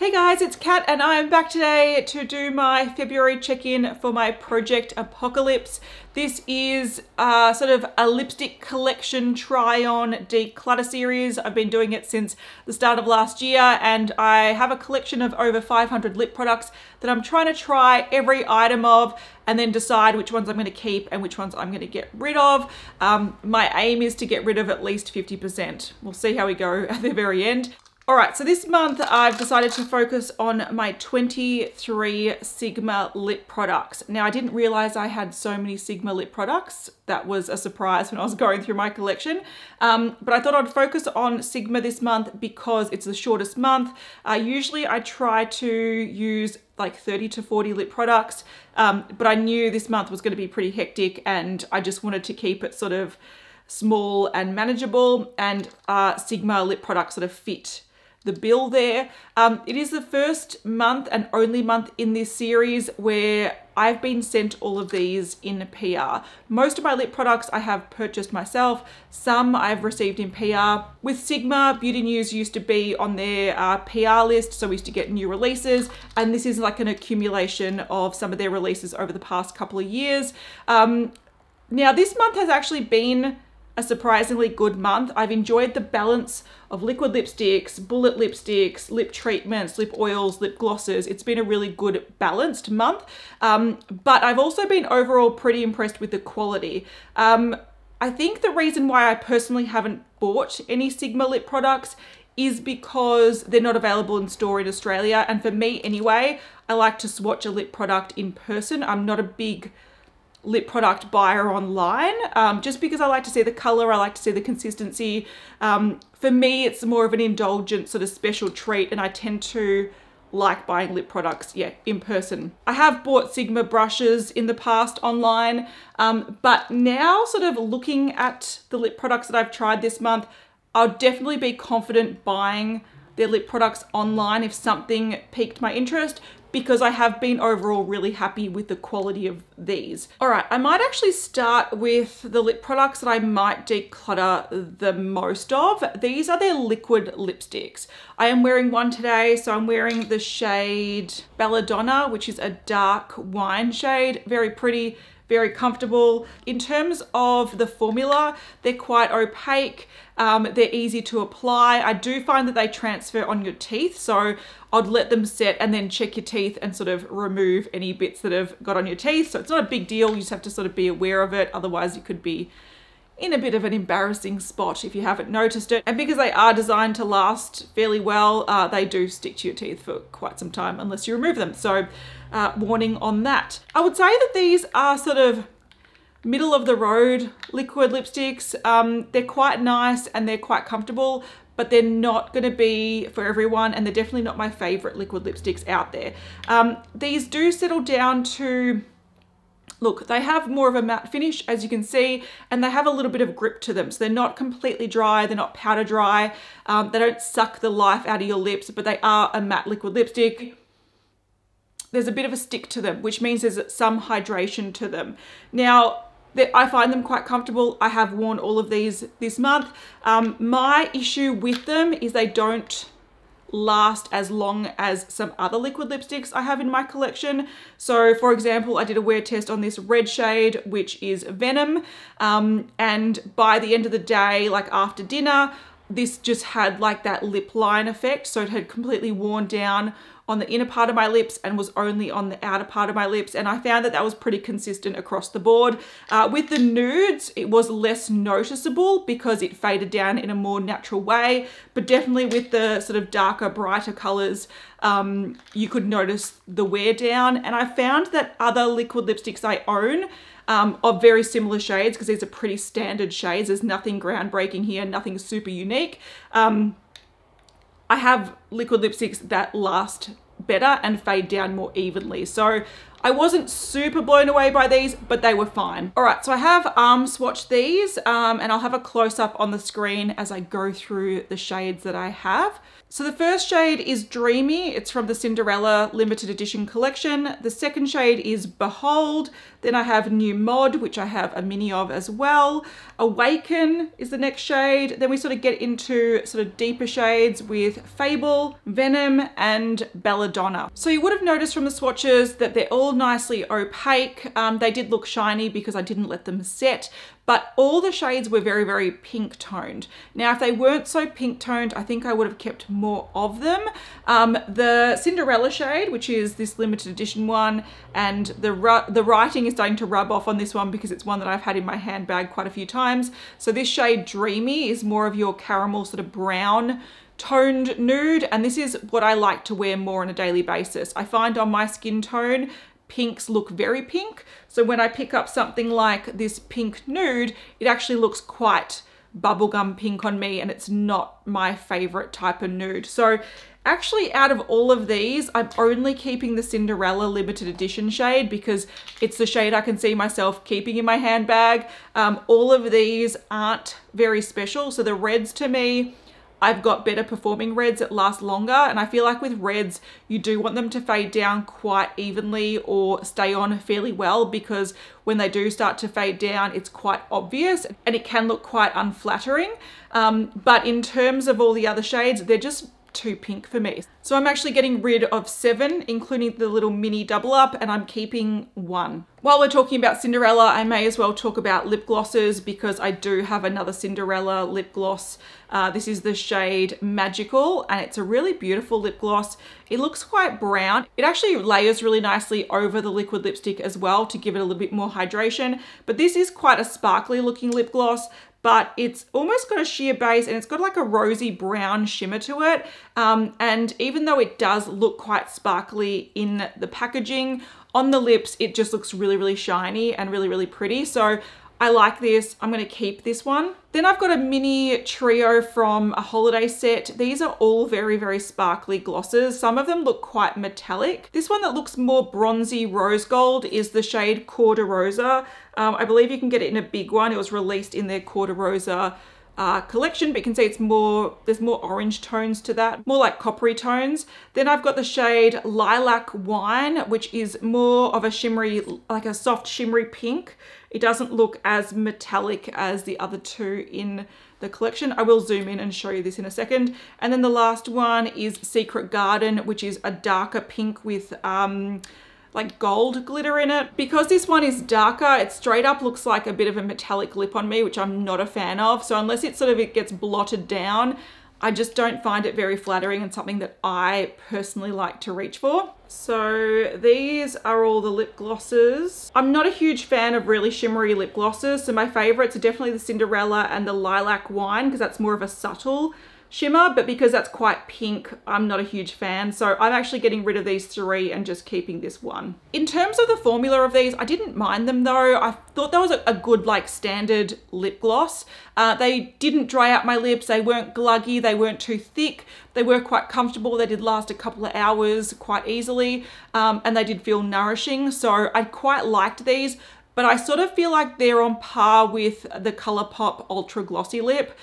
Hey guys, it's Kat and I'm back today to do my February check-in for my Project Apocalips. This is sort of a lipstick collection try-on declutter series. I've been doing it since the start of last year and I have a collection of over 500 lip products that I'm trying to try every item of and then decide which ones I'm going to keep and which ones I'm going to get rid of. My aim is to get rid of at least 50%. We'll see how we go at the very end. All right, so this month I've decided to focus on my 23 Sigma lip products. Now I didn't realize I had so many Sigma lip products. That was a surprise when I was going through my collection. But I thought I'd focus on Sigma this month because it's the shortest month. Usually I try to use like 30 to 40 lip products, but I knew this month was going to be pretty hectic and I just wanted to keep it sort of small and manageable, and Sigma lip products sort of fit the bill there. It is the first month and only month in this series where I've been sent all of these in PR. Most of my lip products I have purchased myself. Some I've received in PR. With Sigma, Beauty News used to be on their PR list, so we used to get new releases, and this is like an accumulation of some of their releases over the past couple of years. Now this month has actually been a surprisingly good month. I've enjoyed the balance of liquid lipsticks, bullet lipsticks, lip treatments, lip oils, lip glosses. It's been a really good balanced month, but I've also been overall pretty impressed with the quality. I think the reason why I personally haven't bought any Sigma lip products is because they're not available in store in Australia, and for me anyway, I like to swatch a lip product in person. I'm not a big lip product buyer online, just because I like to see the color, I like to see the consistency. For me, it's more of an indulgent sort of special treat, and I tend to like buying lip products, yeah, in person. I have bought Sigma brushes in the past online, but now sort of looking at the lip products that I've tried this month, I'll definitely be confident buying their lip products online if something piqued my interest, because I have been overall really happy with the quality of these. All right, I might actually start with the lip products that I might declutter the most of. These are their liquid lipsticks. I am wearing one today, so I'm wearing the shade Belladonna, which is a dark wine shade. Very pretty, very comfortable. In terms of the formula, they're quite opaque. They're easy to apply. I do find that they transfer on your teeth, so I'd let them set and then check your teeth and sort of remove any bits that have got on your teeth. So it's not a big deal, you just have to sort of be aware of it. Otherwise you could be in a bit of an embarrassing spot if you haven't noticed it. And because they are designed to last fairly well, they do stick to your teeth for quite some time unless you remove them. So warning on that. I would say that these are sort of middle of the road liquid lipsticks. They're quite nice and they're quite comfortable, but they're not going to be for everyone, and they're definitely not my favorite liquid lipsticks out there. These do settle down to, look, they have more of a matte finish, as you can see, and they have a little bit of grip to them. So they're not completely dry, they're not powder dry, they don't suck the life out of your lips, but they are a matte liquid lipstick. There's a bit of a stick to them, which means there's some hydration to them. Now, I find them quite comfortable. I have worn all of these this month. My issue with them is they don't last as long as some other liquid lipsticks I have in my collection. So for example, I did a wear test on this red shade, which is Venom. And by the end of the day, like after dinner, this just had like that lip line effect. So it had completely worn down on the inner part of my lips and was only on the outer part of my lips. And I found that that was pretty consistent across the board. With the nudes, it was less noticeable because it faded down in a more natural way, but definitely with the sort of darker, brighter colors, you could notice the wear down. And I found that other liquid lipsticks I own of very similar shades, because these are pretty standard shades, there's nothing groundbreaking here, nothing super unique. I have liquid lipsticks that last better and fade down more evenly. So I wasn't super blown away by these, but they were fine. All right, so I have arm swatched these and I'll have a close up on the screen as I go through the shades that I have. So the first shade is Dreamy. It's from the Cinderella limited edition collection. The second shade is Behold. Then I have New Mod, which I have a mini of as well. Awaken is the next shade. Then we sort of get into sort of deeper shades with Fable, Venom, and Belladonna. So you would have noticed from the swatches that they're all nicely opaque. They did look shiny because I didn't let them set, but all the shades were very, very pink toned. Now, if they weren't so pink toned, I think I would have kept more of them. The Cinderella shade, which is this limited edition one, and the writing is starting to rub off on this one because it's one that I've had in my handbag quite a few times. So this shade Dreamy is more of your caramel sort of brown toned nude, and this is what I like to wear more on a daily basis. I find on my skin tone, pinks look very pink. So when I pick up something like this pink nude, it actually looks quite bubblegum pink on me, and it's not my favorite type of nude. So actually, out of all of these, I'm only keeping the Cinderella limited edition shade because it's the shade I can see myself keeping in my handbag. All of these aren't very special. So the reds, to me, I've got better performing reds that last longer, and I feel like with reds, you do want them to fade down quite evenly or stay on fairly well, because when they do start to fade down, it's quite obvious and it can look quite unflattering. But in terms of all the other shades, they're just too pink for me. So I'm actually getting rid of 7, including the little mini double up, and I'm keeping 1. While we're talking about Cinderella, I may as well talk about lip glosses because I do have another Cinderella lip gloss. This is the shade Magical, and it's a really beautiful lip gloss. It looks quite brown. It actually layers really nicely over the liquid lipstick as well to give it a little bit more hydration, but this is quite a sparkly looking lip gloss, but it's almost got a sheer base and it's got like a rosy brown shimmer to it. And even though it does look quite sparkly in the packaging, on the lips, it just looks really, really shiny and really, really pretty. So I like this. I'm going to keep this one. Then I've got a mini trio from a holiday set. These are all very, very sparkly glosses. Some of them look quite metallic. This one that looks more bronzy rose gold is the shade Cor-De-Rosa. I believe you can get it in a big one. It was released in their Cor-De-Rosa collection, but you can see it's more, there's more orange tones to that, more like coppery tones. Then I've got the shade Lilac Wine, which is more of a shimmery, like a soft shimmery pink. It doesn't look as metallic as the other two in the collection. I will zoom in and show you this in a second. And then the last one is Secret Garden, which is a darker pink with like gold glitter in it. Because this one is darker, it straight up looks like a bit of a metallic lip on me, which I'm not a fan of. So unless it gets blotted down, I just don't find it very flattering and something that I personally like to reach for. So these are all the lip glosses. I'm not a huge fan of really shimmery lip glosses. So my favorites are definitely the Cinderella and the Lilac Wine, because that's more of a subtle shimmer, but because that's quite pink, I'm not a huge fan. So I'm actually getting rid of these 3 and just keeping this 1. In terms of the formula of these, I didn't mind them though. I thought that was a good like standard lip gloss. They didn't dry out my lips. They weren't gluggy. They weren't too thick. They were quite comfortable. They did last a couple of hours quite easily, and they did feel nourishing. So I quite liked these. But I sort of feel like they're on par with the ColourPop Ultra Glossy Lip,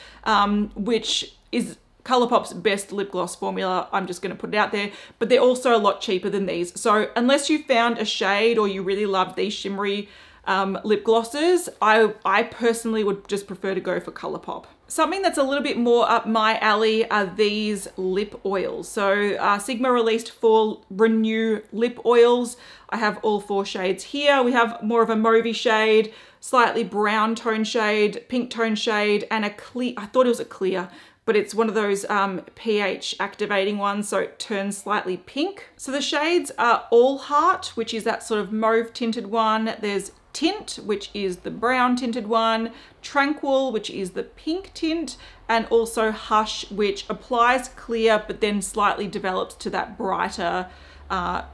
which is ColourPop's best lip gloss formula. I'm just going to put it out there, but they're also a lot cheaper than these. So unless you found a shade or you really love these shimmery lip glosses, I personally would just prefer to go for ColourPop. Something that's a little bit more up my alley are these lip oils. So Sigma released 4 Renew lip oils. I have all 4 shades here. We have more of a mauvey shade, slightly brown tone shade, pink tone shade, and a clear, I thought it was a clear, but it's one of those pH activating ones, so it turns slightly pink. So the shades are All Heart, which is that sort of mauve tinted one. There's Tint, which is the brown tinted one, Tranquil, which is the pink tint, and also Hush, which applies clear but then slightly develops to that brighter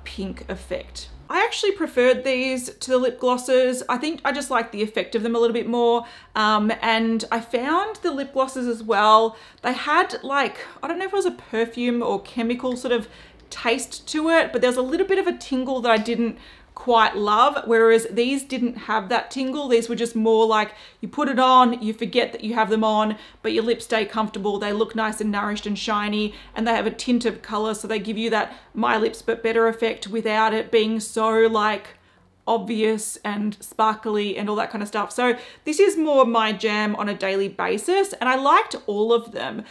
pink effect. I actually preferred these to the lip glosses. I think I just like the effect of them a little bit more. And I found the lip glosses as well, they had like, I don't know if it was a perfume or chemical sort of taste to it, but there's a little bit of a tingle that I didn't quite love, whereas these didn't have that tingle. These were just more like you put it on, you forget that you have them on, but your lips stay comfortable. They look nice and nourished and shiny, and they have a tint of color, so they give you that my lips but better effect without it being so like obvious and sparkly and all that kind of stuff. So this is more my jam on a daily basis, and I liked all of them.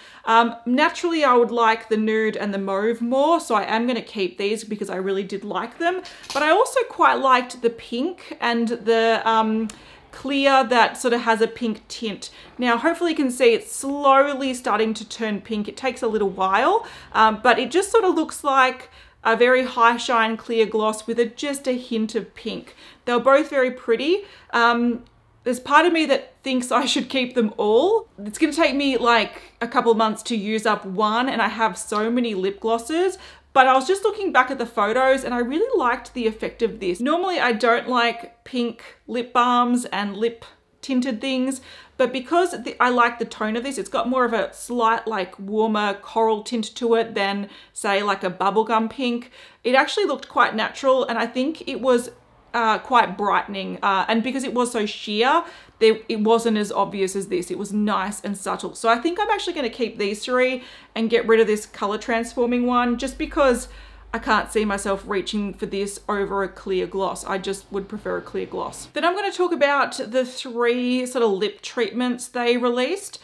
Naturally, I would like the nude and the mauve more, so I am going to keep these because I really did like them. But I also quite liked the pink and the clear that sort of has a pink tint. Now, hopefully you can see it's slowly starting to turn pink. It takes a little while, but it just sort of looks like a very high shine clear gloss with just a hint of pink. They were both very pretty. There's part of me that thinks I should keep them all. It's gonna take me like a couple of months to use up one, and I have so many lip glosses. But I was just looking back at the photos and I really liked the effect of this. Normally I don't like pink lip balms and lip tinted things, but because I like the tone of this, it's got more of a slight like warmer coral tint to it than say like a bubblegum pink. It actually looked quite natural, and I think it was quite brightening, and because it was so sheer, it wasn't as obvious as this. It was nice and subtle. So I think I'm actually going to keep these three and get rid of this color transforming one, just because I can't see myself reaching for this over a clear gloss. I just would prefer a clear gloss. Then I'm going to talk about the three sort of lip treatments they released.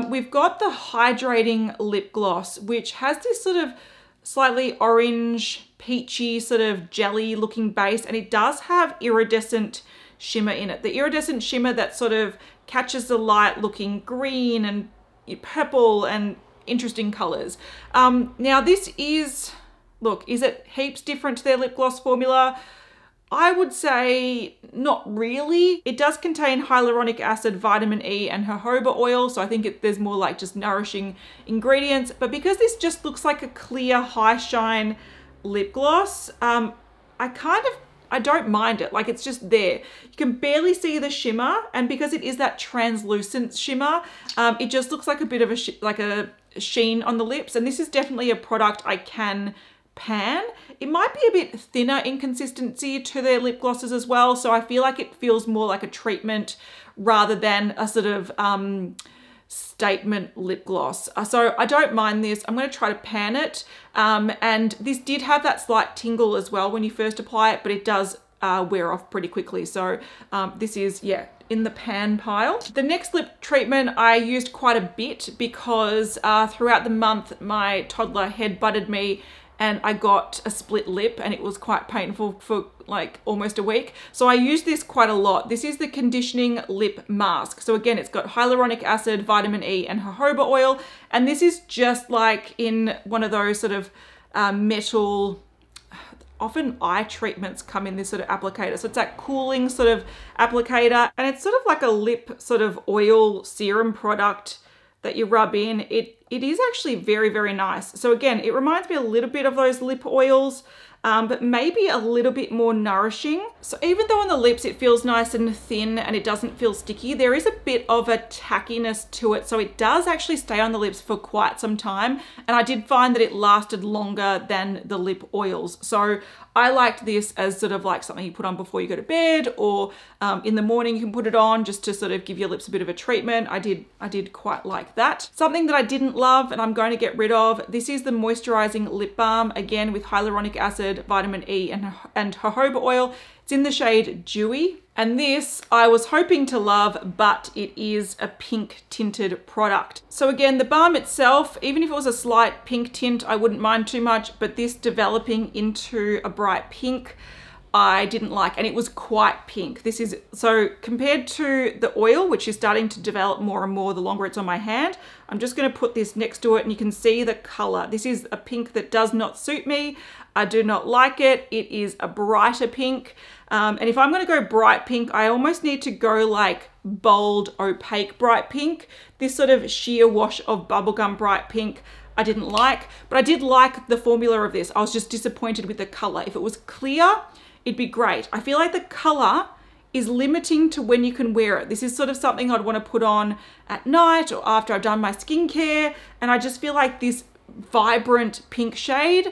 We've got the Hydrating lip gloss, which has this sort of slightly orange, peachy, sort of jelly looking base, and it does have iridescent shimmer in it. The iridescent shimmer that sort of catches the light, looking green and purple and interesting colors. Now this is, look, is it heaps different to their lip gloss formula? I would say not really. It does contain hyaluronic acid, vitamin E, and jojoba oil, so I think there's more like just nourishing ingredients. But because this just looks like a clear, high shine lip gloss, I don't mind it. Like, it's just there. You can barely see the shimmer, and because it is that translucent shimmer, it just looks like a bit of a sheen on the lips. And this is definitely a product I can pan. It might be a bit thinner in consistency to their lip glosses as well, so I feel like it feels more like a treatment rather than a sort of statement lip gloss. So I don't mind this. I'm going to try to pan it, and this did have that slight tingle as well when you first apply it, but it does wear off pretty quickly. So this is, yeah, in the pan pile. The next lip treatment I used quite a bit because throughout the month my toddler head butted me and I got a split lip, and it was quite painful for like almost a week. So I used this quite a lot. This is the conditioning lip mask. So again, it's got hyaluronic acid, vitamin E, and jojoba oil. And this is just like in one of those sort of metal, often eye treatments come in this sort of applicator. So it's that cooling sort of applicator, and it's sort of like a lip sort of oil serum product that you rub in. It is actually very, very nice. So again, it reminds me a little bit of those lip oils, but maybe a little bit more nourishing. So even though on the lips it feels nice and thin and it doesn't feel sticky, there is a bit of a tackiness to it. So it does actually stay on the lips for quite some time. And I did find that it lasted longer than the lip oils. So I liked this as sort of like something you put on before you go to bed, or in the morning you can put it on just to sort of give your lips a bit of a treatment. I did quite like that. Something that I didn't love and I'm going to get rid of, this is the Moisturizing Lip Balm, again with hyaluronic acid, vitamin E, and jojoba oil. It's in the shade Dewy. And this I was hoping to love, but it is a pink tinted product. So again, the balm itself, even if it was a slight pink tint, I wouldn't mind too much, but this developing into a bright pink, I didn't like, and it was quite pink. This is, so compared to the oil, which is starting to develop more and more the longer it's on my hand, I'm just gonna put this next to it and you can see the color. This is a pink that does not suit me. I do not like it. It is a brighter pink. And if I'm gonna go bright pink, I almost need to go like bold, opaque bright pink. This sort of sheer wash of bubblegum bright pink, I didn't like, but I did like the formula of this. I was just disappointed with the color. If it was clear, it'd be great. I feel like the color is limiting to when you can wear it. This is sort of something I'd want to put on at night or after I've done my skincare. And I just feel like this vibrant pink shade,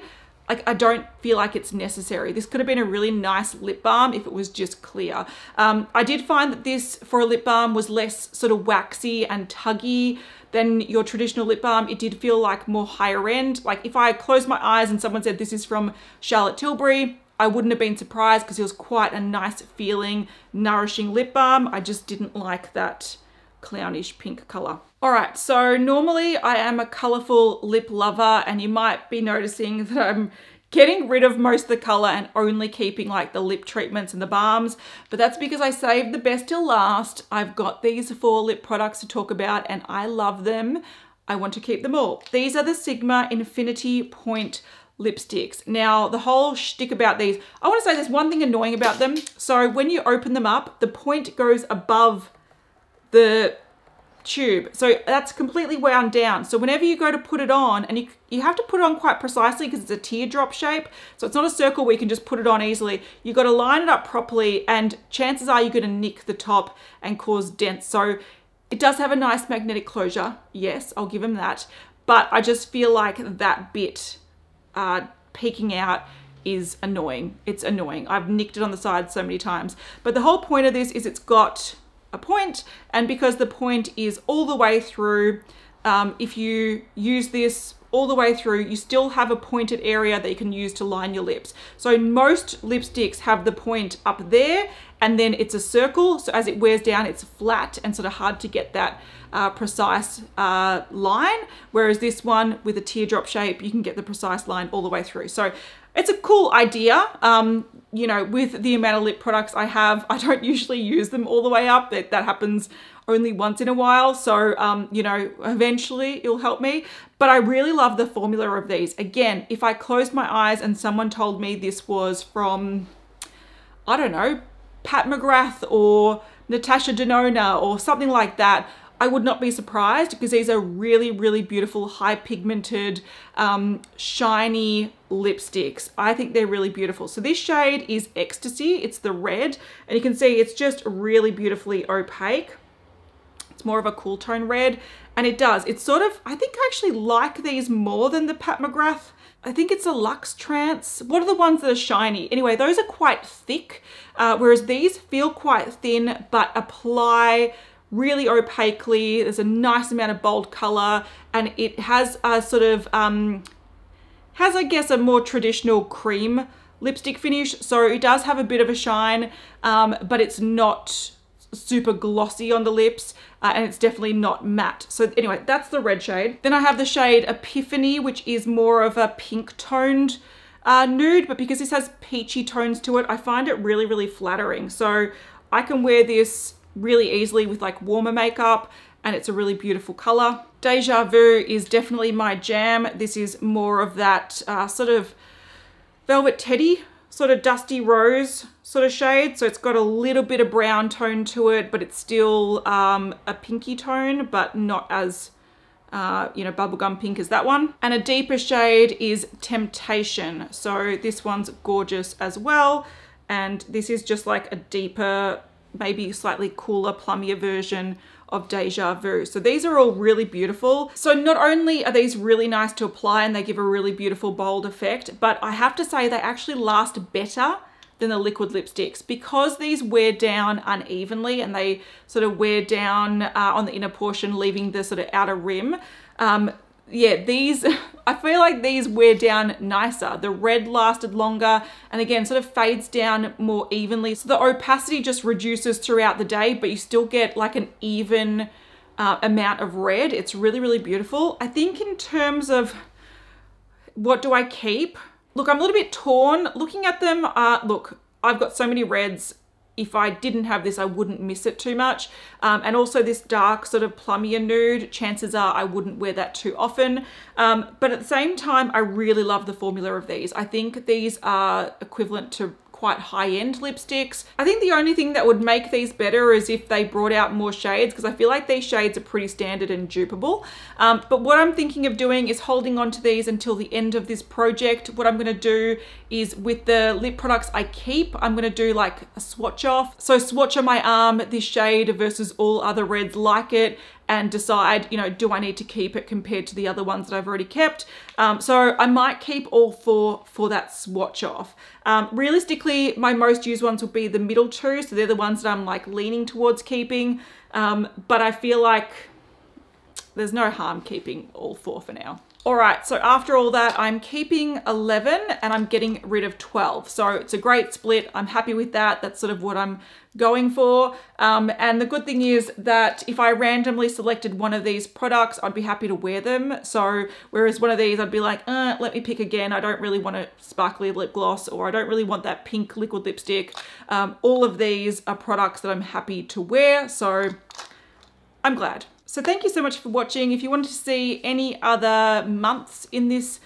like, I don't feel like it's necessary. This could have been a really nice lip balm if it was just clear. I did find that this for a lip balm was less sort of waxy and tuggy than your traditional lip balm. It did feel like more higher end. Like if I closed my eyes and someone said this is from Charlotte Tilbury, I wouldn't have been surprised because it was quite a nice feeling, nourishing lip balm. I just didn't like that clownish pink color. All right, so normally I am a colorful lip lover, and you might be noticing that I'm getting rid of most of the color and only keeping like the lip treatments and the balms, but that's because I saved the best till last. I've got these 4 lip products to talk about and I love them. I want to keep them all. These are the Sigma Infinity Point lipsticks. Now, the whole shtick about these, I want to say there's one thing annoying about them. So when you open them up, the point goes above the tube. So that's completely wound down. So whenever you go to put it on, and you have to put it on quite precisely because it's a teardrop shape. So it's not a circle where you can just put it on easily. You've got to line it up properly, and chances are you're going to nick the top and cause dents. So it does have a nice magnetic closure. Yes, I'll give them that. But I just feel like that bit peeking out is annoying. It's annoying. I've nicked it on the side so many times. But the whole point of this is it's got a point, and because the point is all the way through, if you use this all the way through, you still have a pointed area that you can use to line your lips. So most lipsticks have the point up there, and then it's a circle. So as it wears down, it's flat and sort of hard to get that precise line. Whereas this one with a teardrop shape, you can get the precise line all the way through. So it's a cool idea. You know, with the amount of lip products I have, I don't usually use them all the way up. That happens only once in a while. So, you know, eventually it'll help me. But I really love the formula of these. Again, if I closed my eyes and someone told me this was from, I don't know, Pat McGrath or Natasha Denona or something like that, I would not be surprised, because these are really, really beautiful, high pigmented, shiny lipsticks. I think they're really beautiful. So this shade is Ecstasy. It's the red, and you can see it's just really beautifully opaque. It's more of a cool tone red, and it's sort of, I think I actually like these more than the Pat McGrath. I think it's a Luxe Trance. What are the ones that are shiny? Anyway, those are quite thick, whereas these feel quite thin, but apply really opaquely. There's a nice amount of bold color, and it has a sort of, I guess, a more traditional cream lipstick finish. So it does have a bit of a shine, but it's not super glossy on the lips, and it's definitely not matte. So anyway, that's the red shade. Then I have the shade Epiphany, which is more of a pink toned nude, but because this has peachy tones to it, I find it really, really flattering. So I can wear this really easily with like warmer makeup, and it's a really beautiful color. Deja Vu is definitely my jam. This is more of that sort of Velvet Teddy, sort of dusty rose sort of shade. So it's got a little bit of brown tone to it, but it's still a pinky tone, but not as you know, bubblegum pink as that one. And a deeper shade is Temptation. So this one's gorgeous as well. And this is just like a deeper, maybe slightly cooler, plummier version of Deja Vu. So these are all really beautiful. So not only are these really nice to apply and they give a really beautiful bold effect, but I have to say they actually last better than the liquid lipsticks, because these wear down unevenly and they sort of wear down on the inner portion, leaving the sort of outer rim. Yeah, these, I feel like these wear down nicer. The red lasted longer, and again, sort of fades down more evenly. So the opacity just reduces throughout the day, but you still get like an even amount of red. It's really, really beautiful. I think in terms of what do I keep? Look, I'm a little bit torn looking at them. Look, I've got so many reds. If I didn't have this, I wouldn't miss it too much. And also this dark sort of plummier nude, chances are I wouldn't wear that too often. But at the same time, I really love the formula of these. I think these are equivalent to quite high-end lipsticks. I think the only thing that would make these better is if they brought out more shades, because I feel like these shades are pretty standard and dupeable. But what I'm thinking of doing is holding on to these until the end of this project. What I'm going to do is, with the lip products I keep, I'm going to do like a swatch off. So swatch on my arm this shade versus all other reds like it, and decide, you know, do I need to keep it compared to the other ones that I've already kept? So I might keep all four for that swatch off. Realistically, my most used ones will be the middle two. So they're the ones that I'm like leaning towards keeping. But I feel like there's no harm keeping all four for now. All right, so after all that, I'm keeping 11 and I'm getting rid of 12. So it's a great split. I'm happy with that. That's sort of what I'm going for. And the good thing is that if I randomly selected one of these products, I'd be happy to wear them. So whereas one of these, I'd be like, let me pick again. I don't really want a sparkly lip gloss, or I don't really want that pink liquid lipstick. All of these are products that I'm happy to wear. So I'm glad. So thank you so much for watching. If you wanted to see any other months in this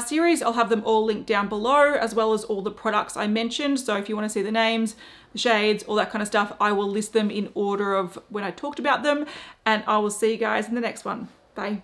series, I'll have them all linked down below, as well as all the products I mentioned. So if you want to see the names, the shades, all that kind of stuff, I will list them in order of when I talked about them. And I will see you guys in the next one. Bye.